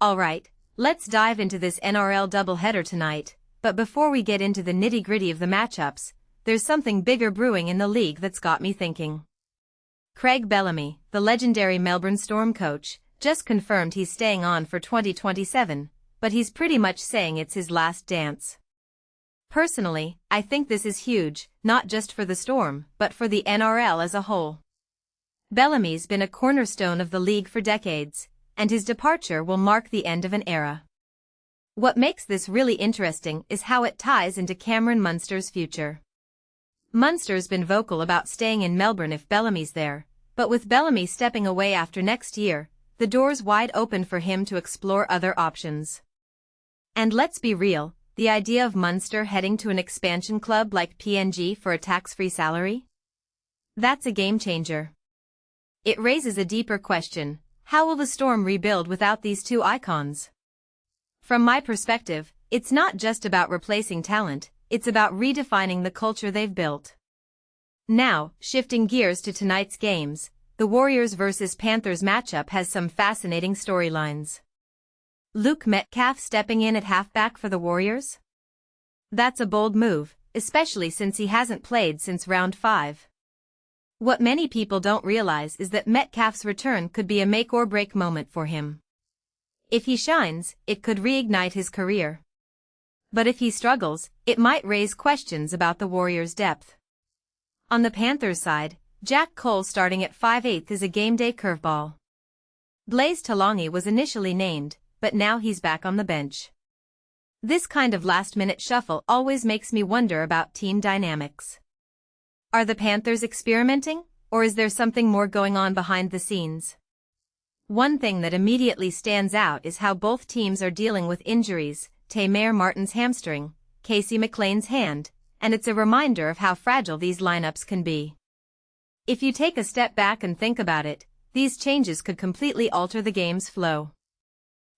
Alright, let's dive into this NRL doubleheader tonight, but before we get into the nitty-gritty of the matchups, there's something bigger brewing in the league that's got me thinking. Craig Bellamy, the legendary Melbourne Storm coach, just confirmed he's staying on for 2027, but he's pretty much saying it's his last dance. Personally, I think this is huge, not just for the Storm, but for the NRL as a whole. Bellamy's been a cornerstone of the league for decades, and his departure will mark the end of an era. What makes this really interesting is how it ties into Cameron Munster's future. Munster's been vocal about staying in Melbourne if Bellamy's there, but with Bellamy stepping away after next year, the door's wide open for him to explore other options. And let's be real, the idea of Munster heading to an expansion club like PNG for a tax-free salary? That's a game-changer. It raises a deeper question: how will the Storm rebuild without these two icons? From my perspective, it's not just about replacing talent, it's about redefining the culture they've built. Now, shifting gears to tonight's games, the Warriors vs Panthers matchup has some fascinating storylines. Luke Metcalf stepping in at halfback for the Warriors? That's a bold move, especially since he hasn't played since round 5. What many people don't realize is that Metcalf's return could be a make-or-break moment for him. If he shines, it could reignite his career. But if he struggles, it might raise questions about the Warriors' depth. On the Panthers side, Jack Cole starting at 5/8 is a game-day curveball. Blaise Talongi was initially named, but now he's back on the bench. This kind of last-minute shuffle always makes me wonder about team dynamics. Are the Panthers experimenting, or is there something more going on behind the scenes? One thing that immediately stands out is how both teams are dealing with injuries: Taine Martin's hamstring, Casey McLean's hand, and it's a reminder of how fragile these lineups can be. If you take a step back and think about it, these changes could completely alter the game's flow.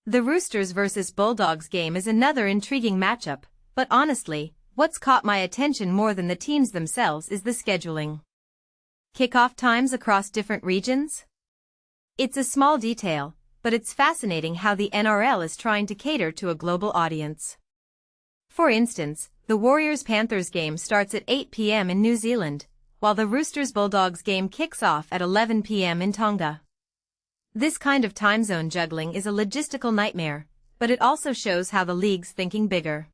The Roosters vs Bulldogs game is another intriguing matchup, but honestly, what's caught my attention more than the teams themselves is the scheduling. Kickoff times across different regions? It's a small detail, but it's fascinating how the NRL is trying to cater to a global audience. For instance, the Warriors-Panthers game starts at 8 p.m. in New Zealand, while the Roosters-Bulldogs game kicks off at 11 p.m. in Tonga. This kind of time zone juggling is a logistical nightmare, but it also shows how the league's thinking bigger.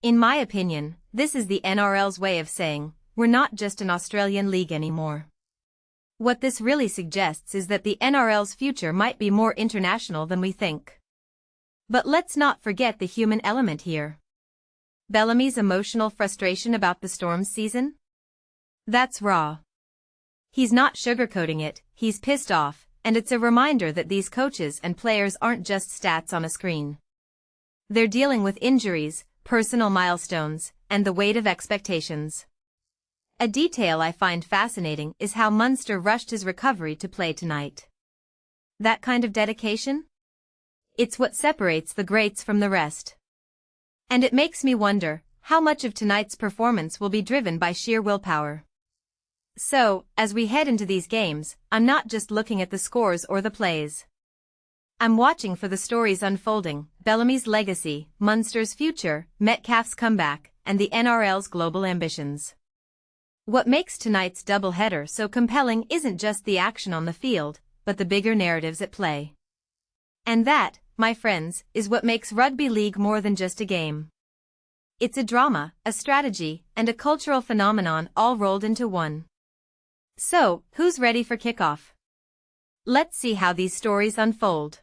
In my opinion, this is the NRL's way of saying, we're not just an Australian league anymore. What this really suggests is that the NRL's future might be more international than we think. But let's not forget the human element here. Bellamy's emotional frustration about the Storm's season? That's raw. He's not sugarcoating it, he's pissed off, and it's a reminder that these coaches and players aren't just stats on a screen. They're dealing with injuries, personal milestones, and the weight of expectations. A detail I find fascinating is how Munster rushed his recovery to play tonight. That kind of dedication? It's what separates the greats from the rest. And it makes me wonder, how much of tonight's performance will be driven by sheer willpower? So, as we head into these games, I'm not just looking at the scores or the plays. I'm watching for the stories unfolding: Bellamy's legacy, Munster's future, Metcalf's comeback, and the NRL's global ambitions. What makes tonight's doubleheader so compelling isn't just the action on the field, but the bigger narratives at play. And that, my friends, is what makes rugby league more than just a game. It's a drama, a strategy, and a cultural phenomenon all rolled into one. So, who's ready for kickoff? Let's see how these stories unfold.